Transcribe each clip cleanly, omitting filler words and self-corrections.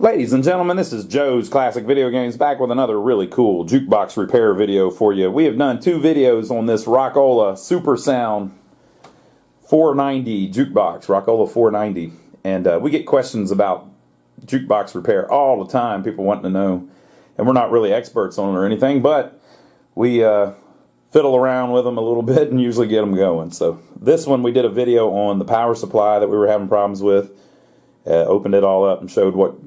Ladies and gentlemen, this is Joe's Classic Video Games back with another really cool jukebox repair video for you. We have done two videos on this Rock Ola Super Sound 490 jukebox, Rock Ola 490. And we get questions about jukebox repair all the time, people wanting to know. And we're not really experts on it or anything, but we fiddle around with them a little bit and usually get them going. So this one we did a video on the power supply that we were having problems with. Opened it all up and showed what,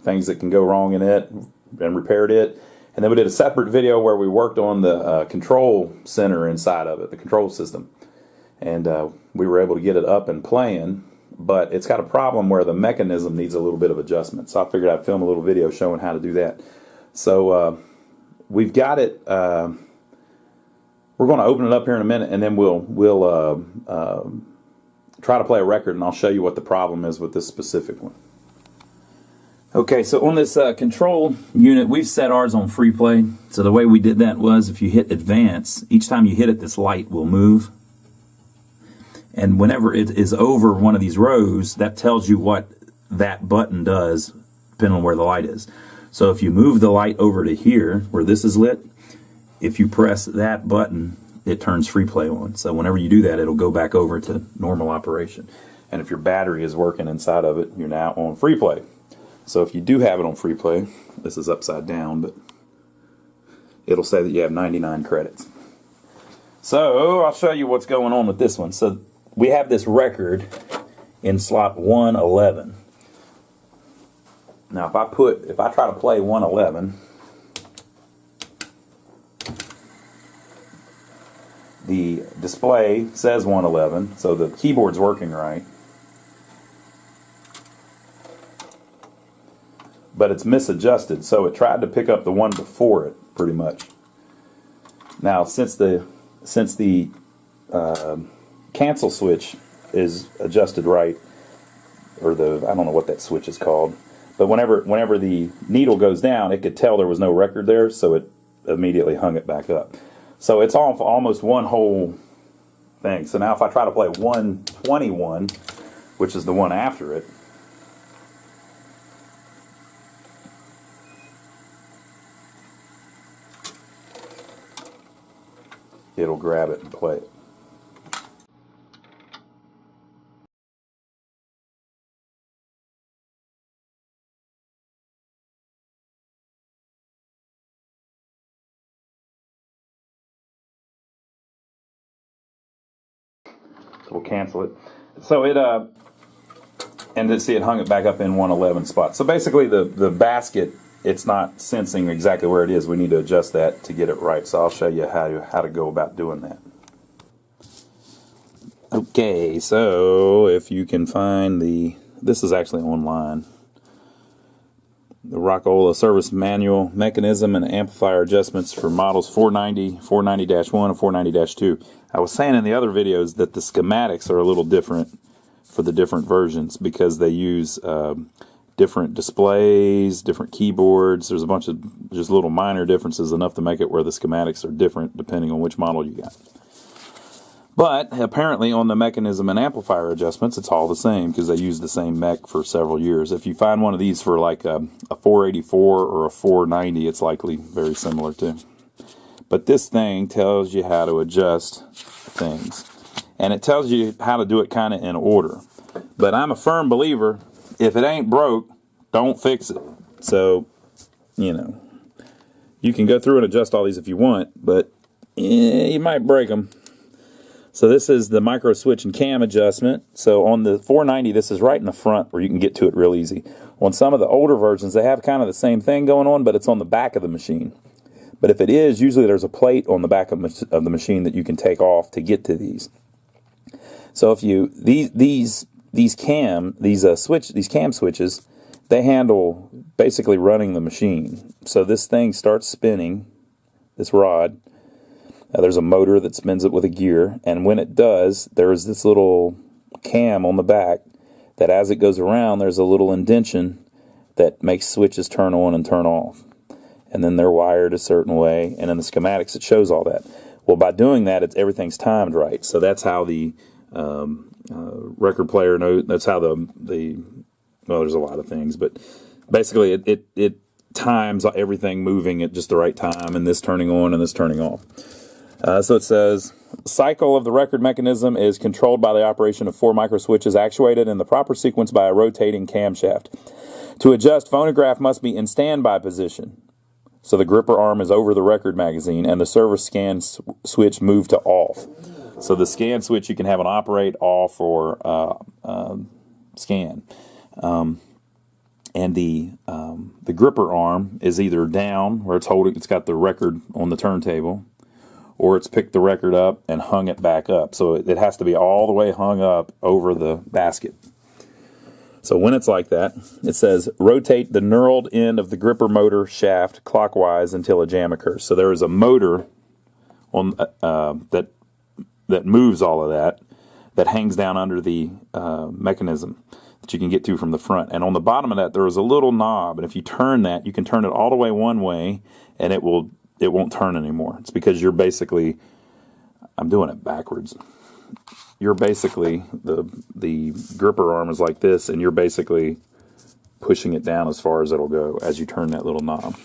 things that can go wrong in it and repaired it. And then we did a separate video where we worked on the control center inside of it, the control system. And we were able to get it up and playing, but it's got a problem where the mechanism needs a little bit of adjustment. So I figured I'd film a little video showing how to do that. So we've got it, we're going to open it up here in a minute, and then we'll try to play a record, and I'll show you what the problem is with this specific one. Okay, so on this control unit, we've set ours on free play. So the way we did that was, if you hit advance, each time you hit it, this light will move. And whenever it is over one of these rows, that tells you what that button does, depending on where the light is. So if you move the light over to here, where this is lit, if you press that button, it turns free play on. So whenever you do that, it'll go back over to normal operation. And if your battery is working inside of it, you're now on free play. So if you do have it on free play, this is upside down, but it'll say that you have 99 credits. So I'll show you what's going on with this one. So we have this record in slot 111. Now if I try to play 111, the display says 111, so the keyboard's working right. But it's misadjusted, so it tried to pick up the one before it, pretty much. Now, since the cancel switch is adjusted right, or I don't know what that switch is called, but whenever the needle goes down, it could tell there was no record there, so it immediately hung it back up. So it's almost one whole thing. So now if I try to play 121, which is the one after it, it'll grab it and play it. So we'll cancel it. So and see, it hung it back up in 111 spot. So basically the basket, it's not sensing exactly where it is. We need to adjust that to get it right. So I'll show you how to go about doing that. Okay, so if you can find this is actually online. The Rock Ola Service Manual, Mechanism and Amplifier Adjustments for Models 490, 490-1, and 490-2. I was saying in the other videos that the schematics are a little different for the different versions because they use different displays, different keyboards. There's a bunch of just little minor differences, enough to make it where the schematics are different depending on which model you got. But apparently on the mechanism and amplifier adjustments, it's all the same because they use the same mech for several years. If you find one of these for like a 484 or a 490, it's likely very similar too. But this thing tells you how to adjust things. And it tells you how to do it kind of in order. But I'm a firm believer, if it ain't broke, don't fix it. So, you can go through and adjust all these if you want, but you might break them. So this is the micro switch and cam adjustment. So on the 490, this is right in the front where you can get to it real easy. On some of the older versions, they have kind of the same thing going on, but it's on the back of the machine. But if it is, usually there's a plate on the back of the machine that you can take off to get to these. So if these cam switches, they handle basically running the machine. So this thing starts spinning, this rod. There's a motor that spins it with a gear, and when it does, there is this little cam on the back that as it goes around, there's a little indentation that makes switches turn on and turn off. And then they're wired a certain way, and in the schematics it shows all that. Well, by doing that, everything's timed right. So that's how the record player knows, that's how well, there's a lot of things, but basically it times everything moving at just the right time, and this turning on and this turning off. So it says, cycle of the record mechanism is controlled by the operation of 4 microswitches actuated in the proper sequence by a rotating camshaft. To adjust, phonograph must be in standby position. So the gripper arm is over the record magazine, and the server scan switch moved to off. So the scan switch, you can have an operate, off, or scan. And the gripper arm is either down, where it's got the record on the turntable, or it's picked the record up and hung it back up. So it has to be all the way hung up over the basket. So when it's like that, it says, rotate the knurled end of the gripper motor shaft clockwise until a jam occurs. So there is a motor on that moves all of that hangs down under the mechanism that you can get to from the front. And on the bottom of that, there is a little knob, and if you turn that, you can turn it all the way one way, and it won't turn anymore. It's because you're basically, I'm doing it backwards. You're basically, the gripper arm is like this, and you're basically pushing it down as far as it'll go as you turn that little knob.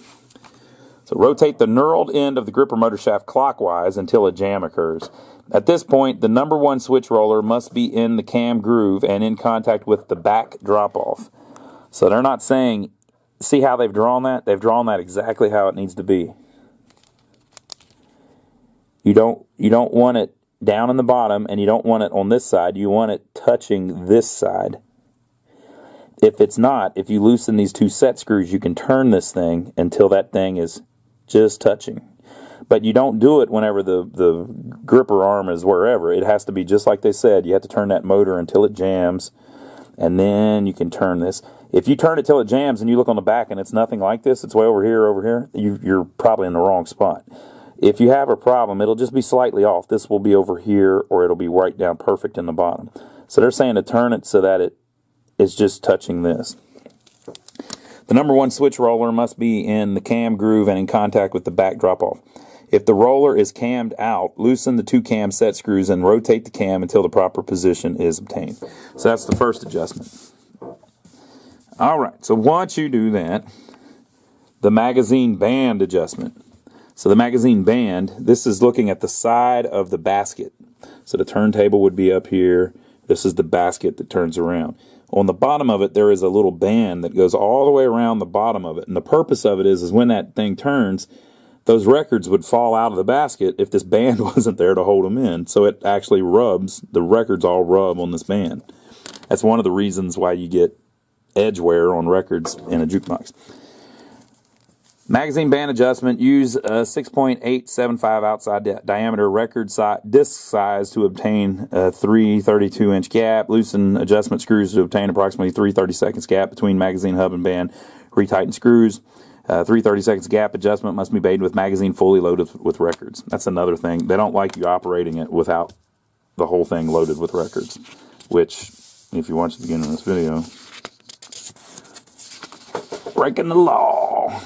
So rotate the knurled end of the gripper motor shaft clockwise until a jam occurs. At this point, the number 1 switch roller must be in the cam groove and in contact with the back drop-off. So they're not saying, see how they've drawn that? They've drawn that exactly how it needs to be. You don't want it down in the bottom, and you don't want it on this side. You want it touching this side. If it's not, if you loosen these 2 set screws, you can turn this thing until that thing is just touching. But you don't do it whenever the gripper arm is wherever. It has to be just like they said. You have to turn that motor until it jams, and then you can turn this. If you turn it till it jams and you look on the back and it's nothing like this, it's way over here, you're probably in the wrong spot. If you have a problem, it'll just be slightly off. This will be over here, or it'll be right down perfect in the bottom. So they're saying to turn it so that it is just touching this. The number 1 switch roller must be in the cam groove and in contact with the back drop-off. If the roller is cammed out, loosen the 2 cam set screws and rotate the cam until the proper position is obtained. So that's the first adjustment. All right, so once you do that, the magazine band adjustment. So the magazine band, this is looking at the side of the basket. So the turntable would be up here. This is the basket that turns around. On the bottom of it, there is a little band that goes all the way around the bottom of it. And the purpose of it is when that thing turns, those records would fall out of the basket if this band wasn't there to hold them in. So it actually rubs, the records all rub on this band. That's one of the reasons why you get edge wear on records in a jukebox. Magazine band adjustment, use a 6.875 outside diameter record disc size to obtain a 3 32-inch gap. Loosen adjustment screws to obtain approximately 3 30-seconds gap between magazine hub and band. Retighten screws. 3 30-seconds gap adjustment must be made with magazine fully loaded with records. That's another thing. They don't like you operating it without the whole thing loaded with records, which, if you watch the beginning of this video, breaking the law.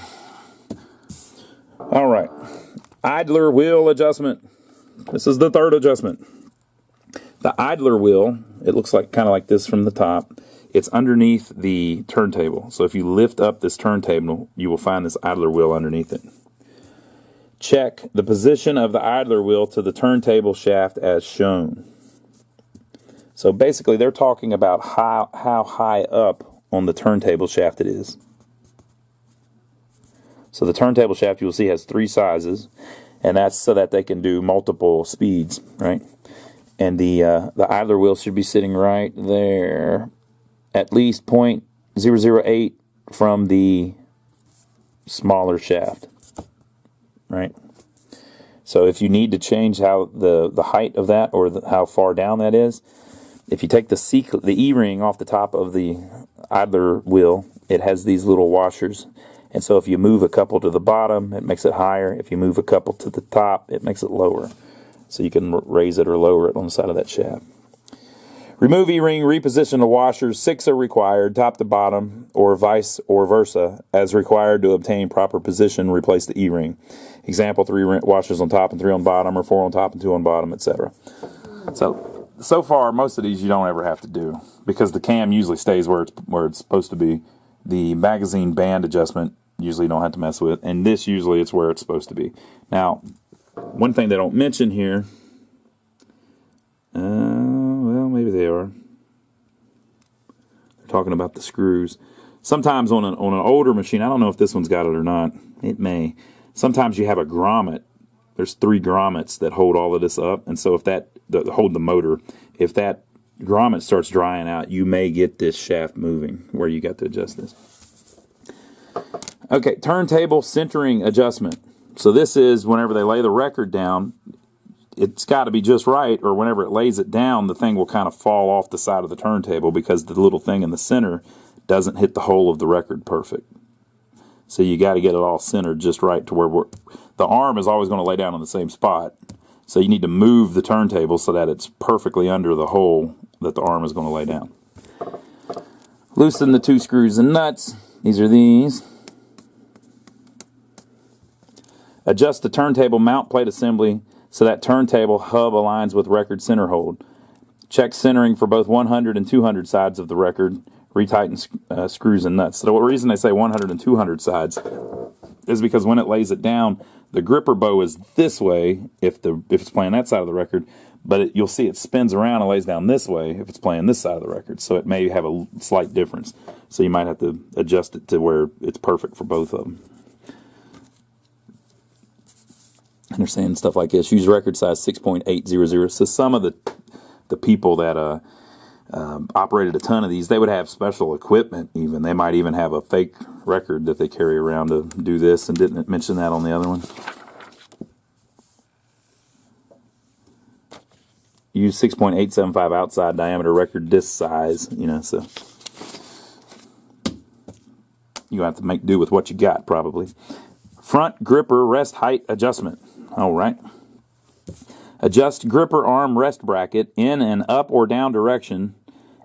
All right, idler wheel adjustment. This is the third adjustment. The idler wheel, it looks like kind of like this from the top. It's underneath the turntable. So if you lift up this turntable, you will find this idler wheel underneath it. Check the position of the idler wheel to the turntable shaft as shown. So basically they're talking about how high up on the turntable shaft it is. So the turntable shaft, you will see, has 3 sizes, and that's so that they can do multiple speeds, right? And the idler wheel should be sitting right there, at least 0.008 from the smaller shaft, right? So if you need to change how the height of that, or how far down that is, if you take the E-ring off the top of the idler wheel, it has these little washers. And so if you move a couple to the bottom, it makes it higher. If you move a couple to the top, it makes it lower. So you can raise it or lower it on the side of that shaft. Remove E-ring, reposition the washers. 6 are required, top to bottom, or vice versa, as required to obtain proper position. Replace the E-ring. Example, 3 washers on top and 3 on bottom, or 4 on top and 2 on bottom, etc. So far, most of these you don't ever have to do, because the cam usually stays where it's supposed to be. The magazine band adjustment usually don't have to mess with, and this usually it's where it's supposed to be. Now, one thing they don't mention here, well, maybe they are. They're talking about the screws. Sometimes on an older machine, I don't know if this one's got it or not. It may. Sometimes you have a grommet. There's 3 grommets that hold all of this up, and so if that hold the motor, if that grommet starts drying out, you may get this shaft moving where you got to adjust this. Okay, turntable centering adjustment. So this is whenever they lay the record down, it's got to be just right, or whenever it lays it down, the thing will kind of fall off the side of the turntable because the little thing in the center doesn't hit the hole of the record perfect. So you got to get it all centered just right to where the arm is always going to lay down in the same spot. So you need to move the turntable so that it's perfectly under the hole that the arm is going to lay down. Loosen the 2 screws and nuts. These are these. Adjust the turntable mount plate assembly so that turntable hub aligns with record center hold. Check centering for both 100 and 200 sides of the record. Retighten screws and nuts. So the reason they say 100 and 200 sides is because when it lays it down, the gripper bow is this way if it's playing that side of the record, but you'll see it spins around and lays down this way if it's playing this side of the record. So it may have a slight difference. So you might have to adjust it to where it's perfect for both of them. And they're saying stuff like this. Use record size 6.800. So some of the people that operated a ton of these, they would have special equipment even. They might even have a fake record that they carry around to do this, and didn't mention that on the other one. Use 6.875 outside diameter record disc size, so you're going to have to make do with what you got, probably. Front gripper rest height adjustment. All right. Adjust gripper arm rest bracket in an up or down direction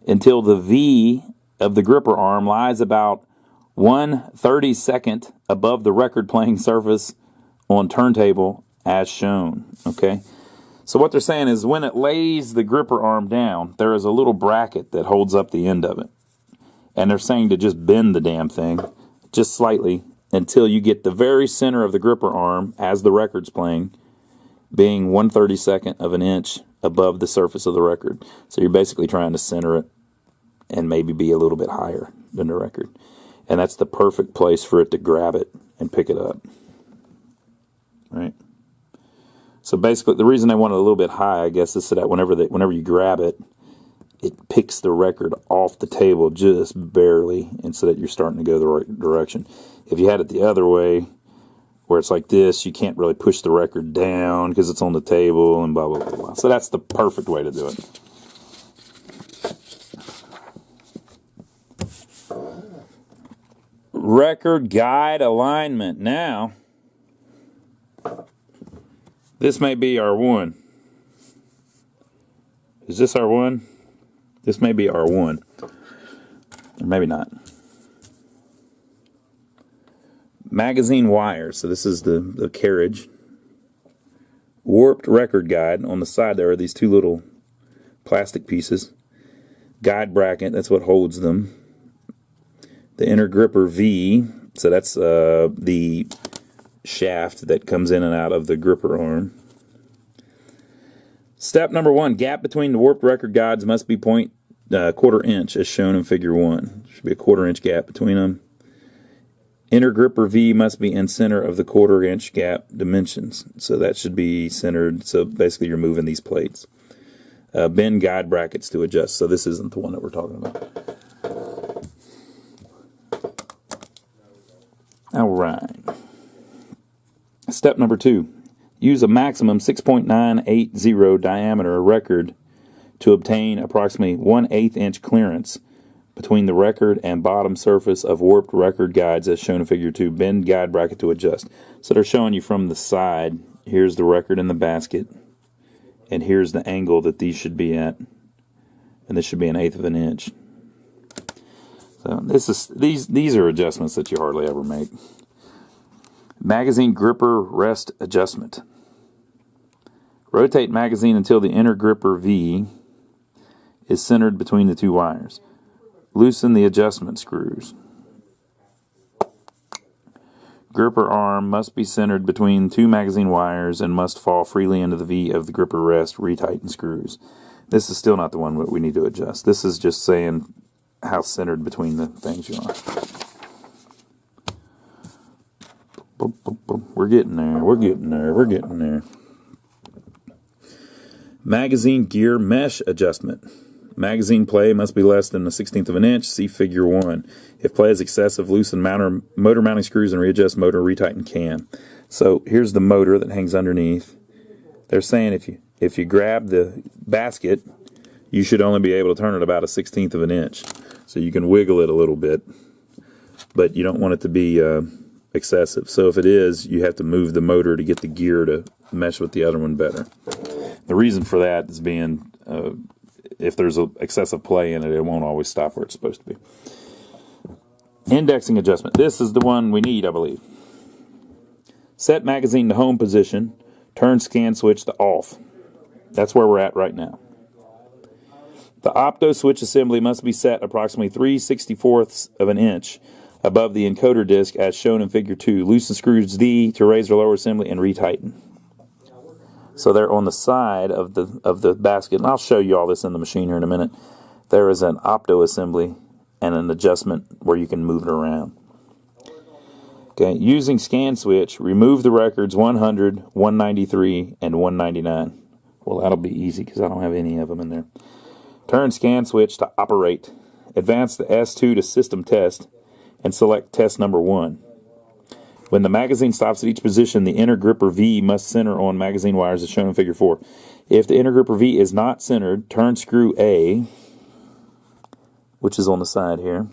until the V of the gripper arm lies about 1/32 above the record playing surface on turntable as shown. Okay. So what they're saying is when it lays the gripper arm down, there is a little bracket that holds up the end of it. And they're saying to just bend the damn thing just slightly until you get the very center of the gripper arm as the record's playing being 1/32 of an inch above the surface of the record. So you're basically trying to center it and maybe be a little bit higher than the record. And that's the perfect place for it to grab it and pick it up. Right? So basically the reason they want it a little bit high, I guess, is so that whenever you grab it, it picks the record off the table just barely, and so that you're starting to go the right direction. If you had it the other way, where it's like this, you can't really push the record down because it's on the table and blah, blah, blah, blah. So that's the perfect way to do it. Record guide alignment. Now, this may be R1. Is this R1? This may be R1. Or maybe not. Magazine wires. So this is the carriage. Warped record guide. On the side there are these 2 little plastic pieces. Guide bracket. That's what holds them. The inner gripper V. So that's the shaft that comes in and out of the gripper arm. Step number 1. Gap between the warped record guides must be 1/4 inch as shown in figure 1. Should be a 1/4 inch gap between them. Inner gripper V must be in center of the 1/4 inch gap dimensions. So that should be centered. So basically you're moving these plates. Bend guide brackets to adjust. So this isn't the one that we're talking about. All right. Step number 2. Use a maximum 6.980 diameter record to obtain approximately 1/8 inch clearance between the record and bottom surface of warped record guides as shown in figure 2. Bend guide bracket to adjust. So they're showing you from the side. Here's the record in the basket. And here's the angle that these should be at. And this should be 1/8 of an inch. So these are adjustments that you hardly ever make. Magazine gripper rest adjustment. Rotate magazine until the inner gripper V is centered between the 2 wires. Loosen the adjustment screws. gripper arm must be centered between two magazine wires and must fall freely into the V of the gripper rest. Retighten screws. This is still not the one that we need to adjust. This is just saying how centered between the things you are. We're getting there. We're getting there. We're getting there. Magazine gear mesh adjustment. Magazine play must be less than a 1/16 of an inch. See Figure 1. If play is excessive, loosen motor mounting screws and readjust motor, retighten cam. So here's the motor that hangs underneath. They're saying if you grab the basket, you should only be able to turn it about a 1/16 of an inch. So you can wiggle it a little bit, but you don't want it to be excessive. So if it is, you have to move the motor to get the gear to mesh with the other one better. The reason for that is being if there's excessive play in it, it won't always stop where it's supposed to be. Indexing adjustment. This is the one we need, I believe. Set magazine to home position. Turn scan switch to off. That's where we're at right now. The opto switch assembly must be set approximately 3/64 of an inch above the encoder disc as shown in Figure 2. Loosen screws D to raise or lower assembly and retighten. So they're on the side of the basket, and I'll show you all this in the machine here in a minute. There is an opto assembly and an adjustment where you can move it around. Okay, using scan switch, remove the records 100, 193, and 199. Well, that'll be easy because I don't have any of them in there. Turn scan switch to operate. Advance the S2 to system test and select test number 1. When the magazine stops at each position, the inner gripper V must center on magazine wires as shown in Figure 4. If the inner gripper V is not centered, turn screw A, which is on the side here,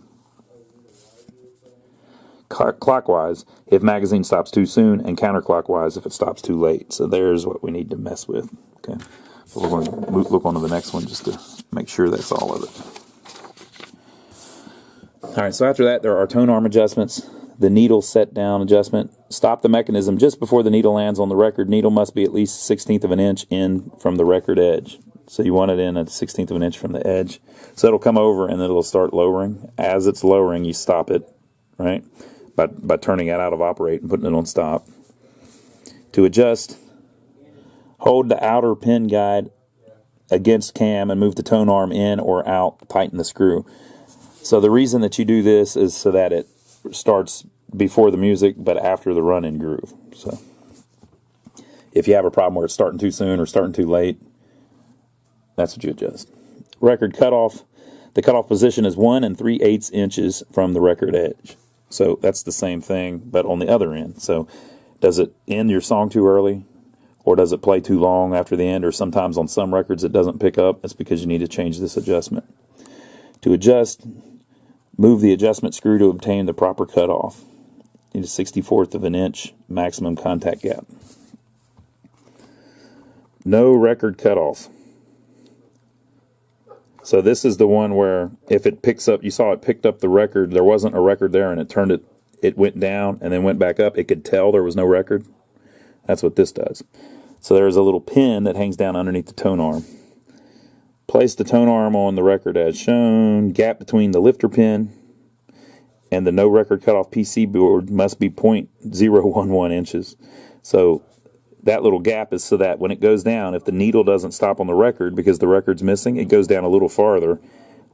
clockwise if magazine stops too soon, and counterclockwise if it stops too late. So there's what we need to mess with. Okay, so we're going to look on to the next one just to make sure that's all of it. All right, so after that, there are tone arm adjustments. The needle set down adjustment. Stop the mechanism just before the needle lands on the record. Needle must be at least 1/16 of an inch in from the record edge. So you want it in at 1/16 of an inch from the edge. So it'll come over and then it'll start lowering. As it's lowering, you stop it, right? By turning it out of operate and putting it on stop. To adjust, hold the outer pin guide against cam and move the tone arm in or out. Tighten the screw. So the reason that you do this is so that it starts before the music but after the run-in groove. So if you have a problem where it's starting too soon or starting too late, that's what you adjust. Record cutoff. The cutoff position is 1 3/8 inches from the record edge. So that's the same thing but on the other end. So does it end your song too early, or does it play too long after the end, or sometimes on some records it doesn't pick up? It's because you need to change this adjustment. To adjust, move the adjustment screw to obtain the proper cutoff. Need a 1/64 of an inch maximum contact gap. No record cutoff. So this is the one where if it picks up, you saw it picked up the record, there wasn't a record there, and it went down and then went back up, it could tell there was no record. That's what this does. So there's a little pin that hangs down underneath the tone arm. Place the tone arm on the record as shown. Gap between the lifter pin and the no record cutoff PC board must be 0.011 inches. So that little gap is so that when it goes down, if the needle doesn't stop on the record because the record's missing, it goes down a little farther,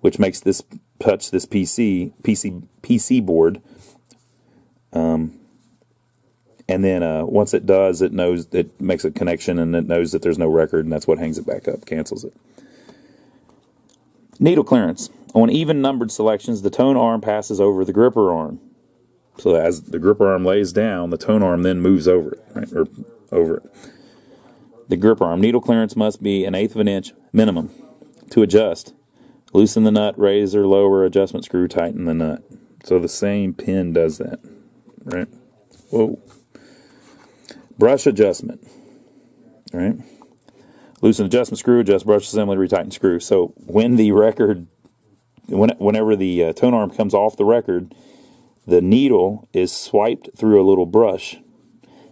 which makes this touch this PC board. And then once it does, it knows, it makes a connection and it knows that there's no record, and that's what hangs it back up, cancels it. Needle clearance. On even numbered selections, the tone arm passes over the gripper arm. So as the gripper arm lays down, the tone arm then moves over it, right? Or over it. The gripper arm. Needle clearance must be 1/8 of an inch minimum. To adjust, loosen the nut, raise or lower adjustment screw, tighten the nut. So the same pin does that, right? Whoa. Brush adjustment, right? Loosen adjustment screw, adjust brush assembly, retighten screw. So when the record, whenever the tone arm comes off the record, the needle is swiped through a little brush.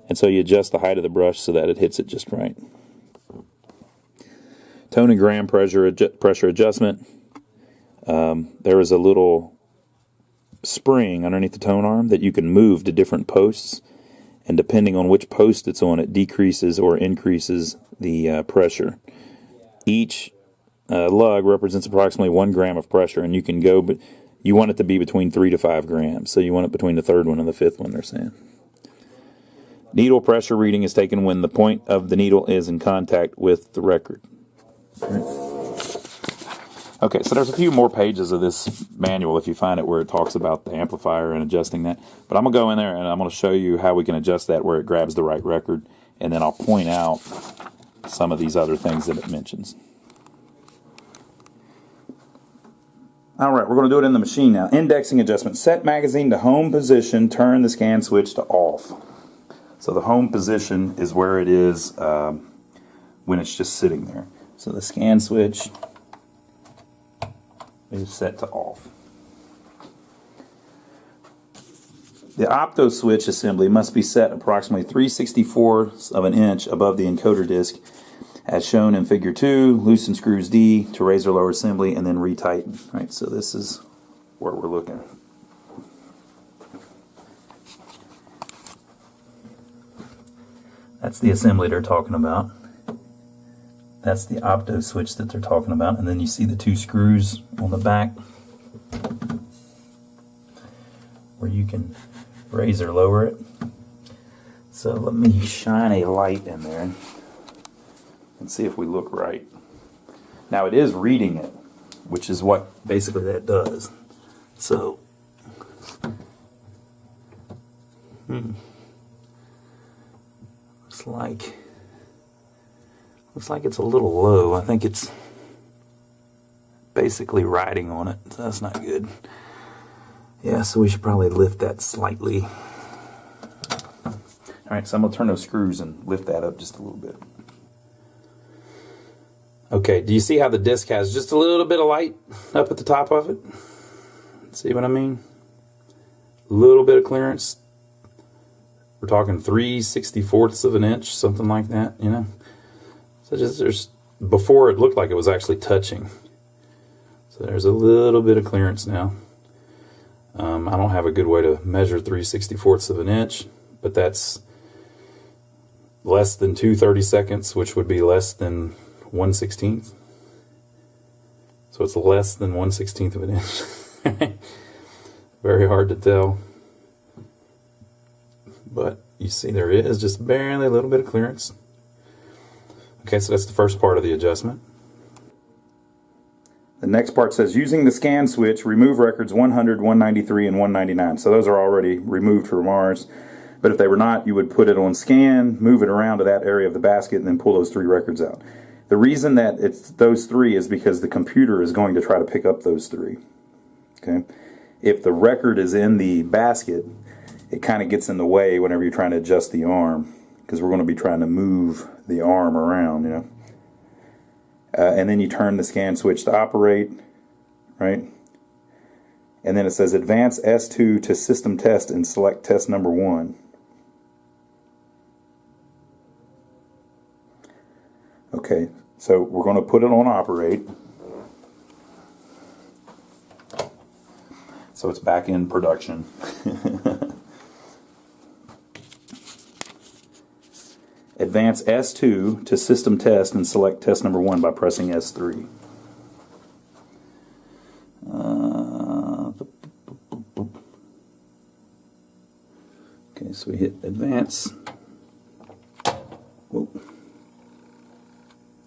And so you adjust the height of the brush so that it hits it just right. Tone and gram pressure adjustment. There is a little spring underneath the tone arm that you can move to different posts, and depending on which post it's on, it decreases or increases the pressure. Each lug represents approximately 1 gram of pressure, and you can go, but you want it to be between 3 to 5 grams. So you want it between the third one and the fifth one, they're saying. Needle pressure reading is taken when the point of the needle is in contact with the record. Okay, so there's a few more pages of this manual if you find it where it talks about the amplifier and adjusting that. But I'm going to go in there and I'm going to show you how we can adjust that where it grabs the right record. And then I'll point out some of these other things that it mentions. Alright, we're going to do it in the machine now. Indexing adjustment. Set magazine to home position. Turn the scan switch to off. So the home position is where it is when it's just sitting there. So the scan switch is set to off. The opto switch assembly must be set approximately 3/64 of an inch above the encoder disc, as shown in Figure 2. Loosen screws D to raise or lower assembly, and then retighten. Right, so this is where we're looking. That's the assembly they're talking about. That's the opto switch that they're talking about. And then you see the 2 screws on the back where you can raise or lower it. So let me shine a light in there and see if we look right. Now it is reading it, which is what basically that does. So looks like it's a little low. I think it's basically riding on it, so that's not good. Yeah, so we should probably lift that slightly. Alright, so I'm going to turn those screws and lift that up just a little bit. Okay, do you see how the disc has just a little bit of light up at the top of it? See what I mean? A little bit of clearance. We're talking 3/64 of an inch, something like that, you know? So just there's, before it looked like it was actually touching. So there's a little bit of clearance now. I don't have a good way to measure 3/64 of an inch, but that's less than 2/32, which would be less than 1/16. So it's less than 1/16 of an inch. Very hard to tell. But you see there is just barely a little bit of clearance. Okay, so that's the first part of the adjustment. The next part says, using the scan switch, remove records 100, 193, and 199. So those are already removed from ours. But if they were not, you would put it on scan, move it around to that area of the basket, and then pull those 3 records out. The reason that it's those 3 is because the computer is going to try to pick up those 3. Okay? If the record is in the basket, it kind of gets in the way whenever you're trying to adjust the arm, because we're going to be trying to move the arm around, you know. And then you turn the scan switch to operate, right? And then it says advance S2 to system test and select test number 1. Okay, so we're going to put it on operate. So it's back in production. Advance S2 to system test and select test number 1 by pressing S3. Okay, so we hit advance. Whoa.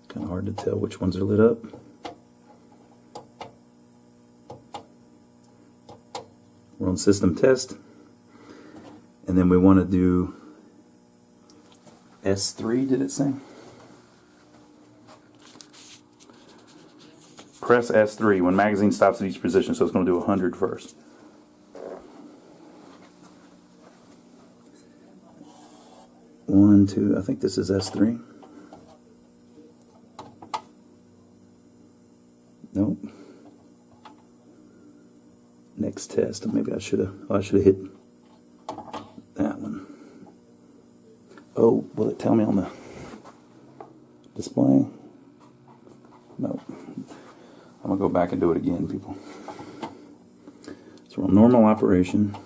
Kind of hard to tell which ones are lit up. We're on system test. And then we want to do S3, did it say? Press S3 when magazine stops at each position, so it's going to do 100 first. One, two, I think this is S3. Nope. Next test. Maybe I should have hit that one. Oh, will it tell me on the display? No. I'm going to go back and do it again, people. So normal operation.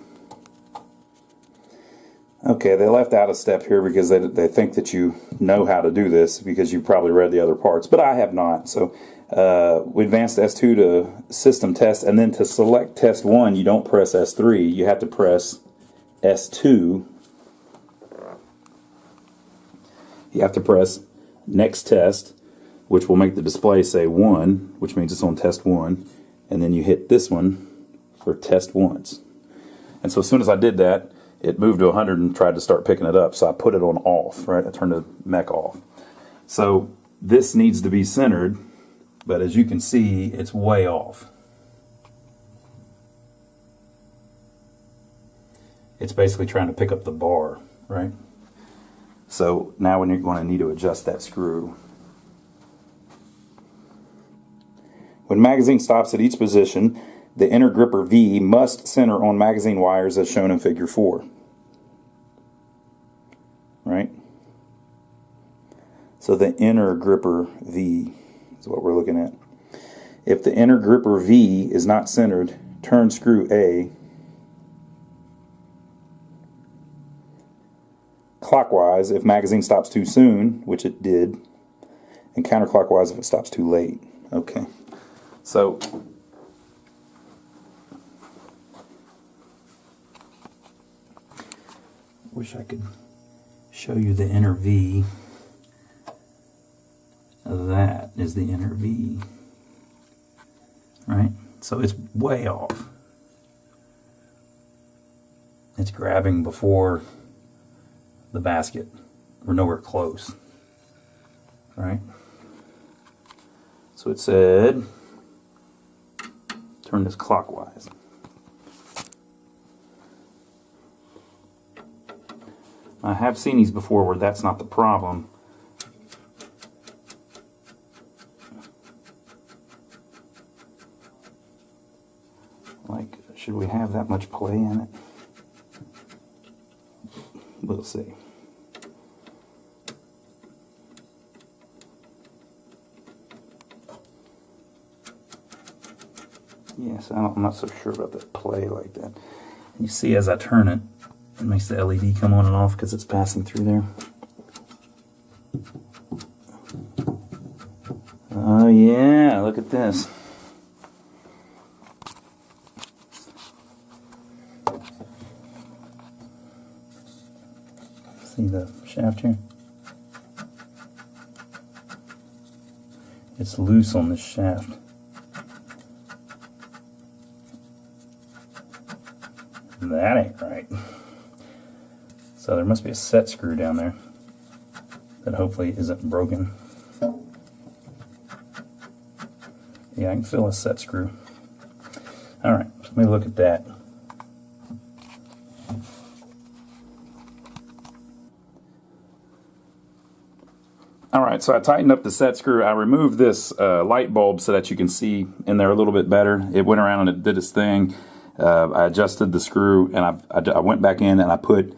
Okay, they left out a step here because they think that you know how to do this because you probably read the other parts, but I have not. So we advanced S2 to system test, and then to select test 1, you don't press S3. You have to press S2. You have to press next test, which will make the display say 1, which means it's on test 1, and then you hit this one for test once. And so as soon as I did that, it moved to 100 and tried to start picking it up, so I put it on off, right? I turned the mech off. So this needs to be centered, but as you can see, it's way off. It's basically trying to pick up the bar, right? So now when you're going to need to adjust that screw. When magazine stops at each position, the inner gripper V must center on magazine wires as shown in figure 4. Right? So the inner gripper V is what we're looking at. If the inner gripper V is not centered, turn screw A clockwise if magazine stops too soon, which it did, and counterclockwise if it stops too late. Okay. So wish I could show you the inner V. That is the inner V. Right? So it's way off. It's grabbing before the basket. We're nowhere close. Right? So it said, turn this clockwise. I have seen these before where that's not the problem. Like, should we have that much play in it? We'll see. Yes, I'm not so sure about that play like that. You see as I turn it, it makes the LED come on and off because it's passing through there. Oh yeah, look at this. See the shaft here? It's loose on this shaft. That ain't right. So there must be a set screw down there that hopefully isn't broken. Yeah, I can feel a set screw. Alright, let me look at that. Alright, so I tightened up the set screw. I removed this light bulb so that you can see in there a little bit better. It went around and it did its thing. I adjusted the screw and I went back in and I put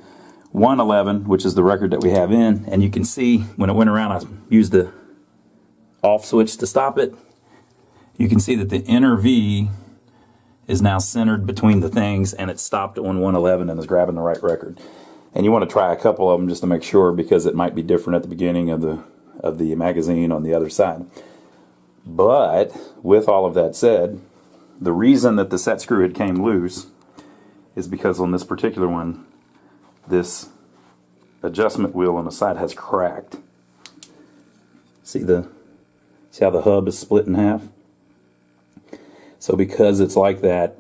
111, which is the record that we have in, and you can see when it went around I used the off switch to stop it. You can see that the inner V is now centered between the things and it stopped on 111 and is grabbing the right record. And you want to try a couple of them just to make sure because it might be different at the beginning of the magazine on the other side. But with all of that said, the reason that the set screw had came loose is because on this particular one, this adjustment wheel on the side has cracked. See how the hub is split in half? So because it's like that,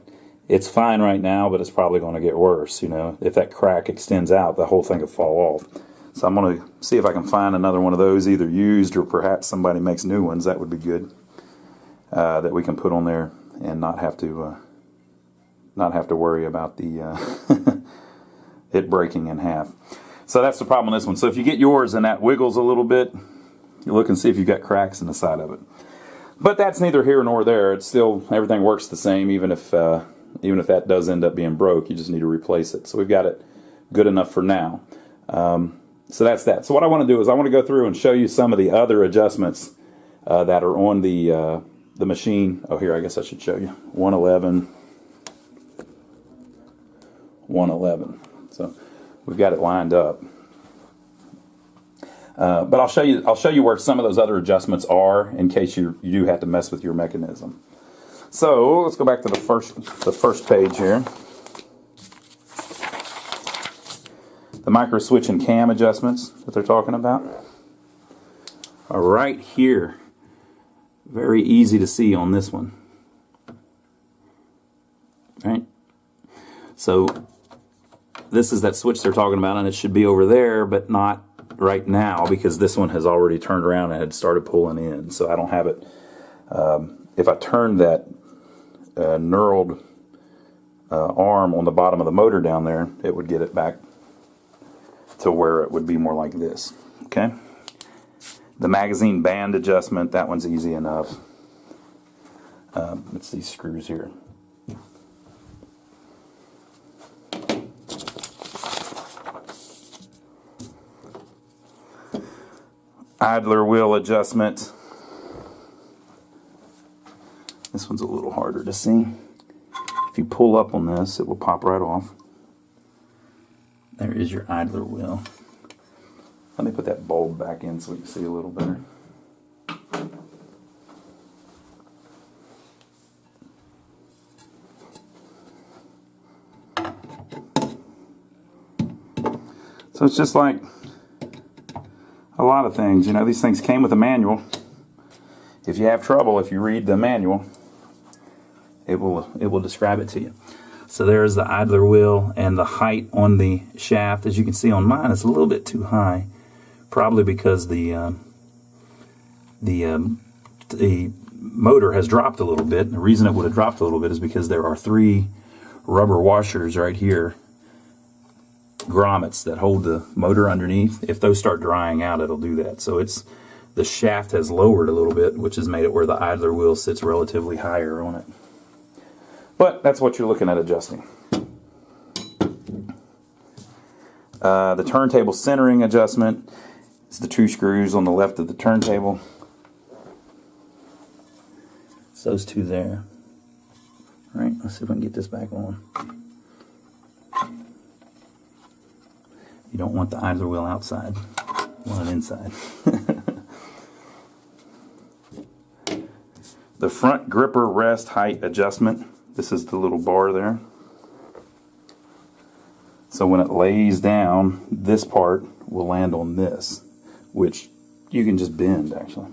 it's fine right now, but it's probably going to get worse. You know, if that crack extends out, the whole thing could fall off. So I'm going to see if I can find another one of those, either used or perhaps somebody makes new ones. That would be good. That we can put on there and not have to worry about the it breaking in half. So that's the problem on this one. So if you get yours and that wiggles a little bit, you look and see if you've got cracks in the side of it. But that's neither here nor there. It's still, everything works the same, even if that does end up being broke. You just need to replace it. So we've got it good enough for now. So that's that. So what I want to do is I want to go through and show you some of the other adjustments that are on the machine. Oh, here, I guess I should show you. 111. 111. So we've got it lined up. But I'll show you where some of those other adjustments are in case you do have to mess with your mechanism. So let's go back to the first page here. The micro switch and cam adjustments that they're talking about are right here. Very easy to see on this one. Right? So this is that switch they're talking about, and it should be over there, but not right now because this one has already turned around and had started pulling in. So I don't have it. If I turn that knurled arm on the bottom of the motor down there, it would get it back to where it would be more like this. Okay? The magazine band adjustment, that one's easy enough. It's these screws here. Idler wheel adjustment. This one's a little harder to see. If you pull up on this, it will pop right off. There is your idler wheel. Let me put that bulb back in so we can see a little better. So it's just like a lot of things. You know, these things came with a manual. If you have trouble, if you read the manual, it will describe it to you. So there's the idler wheel, and the height on the shaft, as you can see on mine, is a little bit too high, probably because the motor has dropped a little bit. The reason it would have dropped a little bit is because there are 3 rubber washers right here, grommets that hold the motor underneath. If those start drying out, it'll do that. So the shaft has lowered a little bit, which has made it where the idler wheel sits relatively higher on it. But that's what you're looking at adjusting. The turntable centering adjustment is the 2 screws on the left of the turntable. It's those 2 there. All right, let's see if I can get this back on. You don't want the idler wheel outside. You want it inside. The front gripper rest height adjustment. This is the little bar there. So when it lays down, this part will land on this, which you can just bend actually.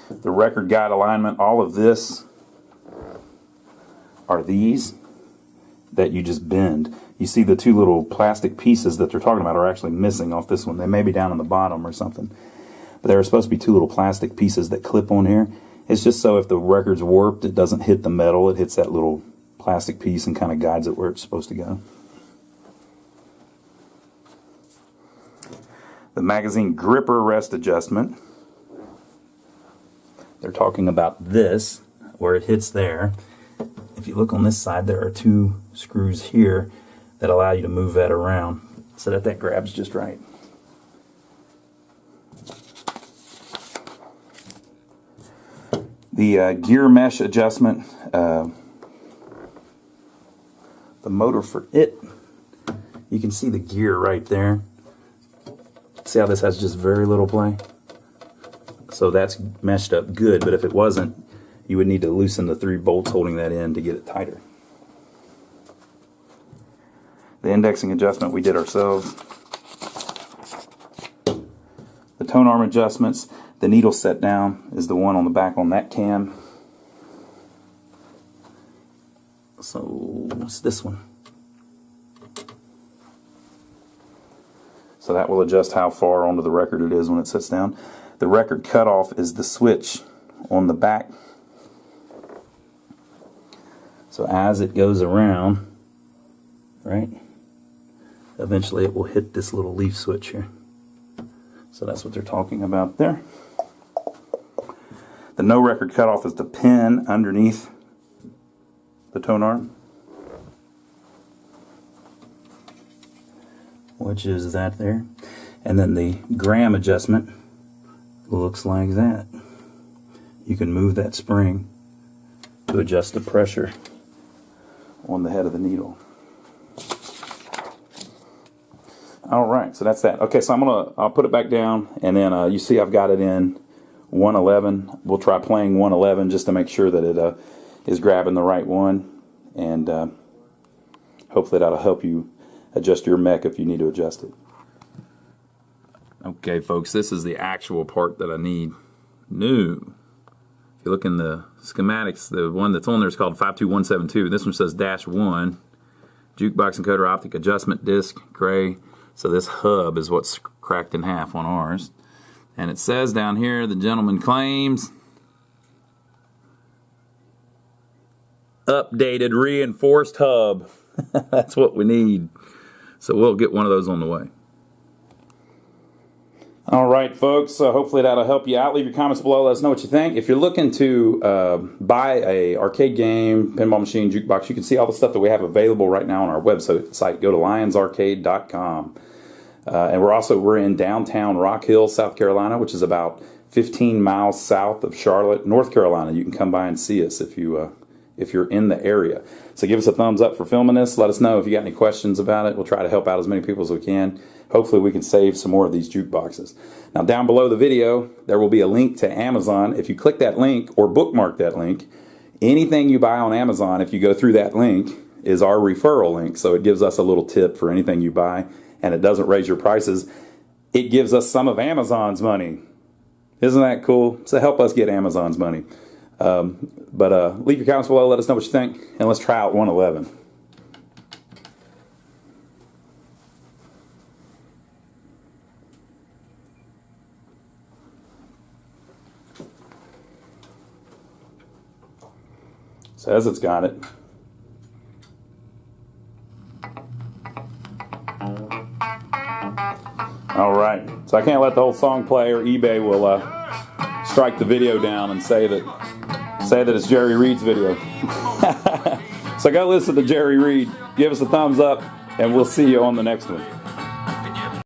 The record guide alignment, all of this are these that you just bend. You see the 2 little plastic pieces that they're talking about are actually missing off this one. They may be down on the bottom or something. But there are supposed to be 2 little plastic pieces that clip on here. It's just so if the record's warped, it doesn't hit the metal. It hits that little plastic piece and kind of guides it where it's supposed to go. The magazine gripper rest adjustment. They're talking about this, where it hits there. If you look on this side, there are 2 screws here that allow you to move that around so that grabs just right. The gear mesh adjustment, the motor for it, you can see the gear right there. See how this has just very little play? So that's meshed up good, but if it wasn't, you would need to loosen the 3 bolts holding that in to get it tighter. The indexing adjustment we did ourselves. The tone arm adjustments, the needle set down is the one on the back on that cam. So what's this one? So that will adjust how far onto the record it is when it sits down. The record cutoff is the switch on the back. So as it goes around, right, eventually it will hit this little leaf switch here. So that's what they're talking about there. The no record cutoff is the pin underneath the tone arm, which is that there. And then the gram adjustment looks like that. you can move that spring to adjust the pressure on the head of the needle. Alright, so that's that. Okay, so I'll put it back down, and then you see I've got it in 111. We'll try playing 111 just to make sure that it is grabbing the right one, and hopefully that'll help you adjust your mech if you need to adjust it. Okay, folks, this is the actual part that I need new. If you look in the schematics, the one that's on there is called 52172. This one says -1, jukebox encoder optic adjustment disc, gray. So this hub is what's cracked in half on ours. And it says down here, the gentleman claims updated reinforced hub. That's what we need. So we'll get one of those on the way. Alright, folks, hopefully that'll help you out. Leave your comments below, let us know what you think. If you're looking to buy a arcade game, pinball machine, jukebox, you can see all the stuff that we have available right now on our website. Go to lionsarcade.com. And we're in downtown Rock Hill, South Carolina, which is about 15 miles south of Charlotte, North Carolina. You can come by and see us if you're in the area. So give us a thumbs up for filming this. Let us know if you got any questions about it. We'll try to help out as many people as we can. Hopefully we can save some more of these jukeboxes. Now down below the video, there will be a link to Amazon. If you click that link or bookmark that link, anything you buy on Amazon, if you go through that link, is our referral link. So it gives us a little tip for anything you buy, and it doesn't raise your prices. It gives us some of Amazon's money. Isn't that cool? So help us get Amazon's money. Leave your comments below, let us know what you think, and let's try out 111. Says it's got it. Alright, so I can't let the whole song play or eBay will strike the video down and say that it's Jerry Reed's video. So go listen to Jerry Reed, give us a thumbs up, and we'll see you on the next one.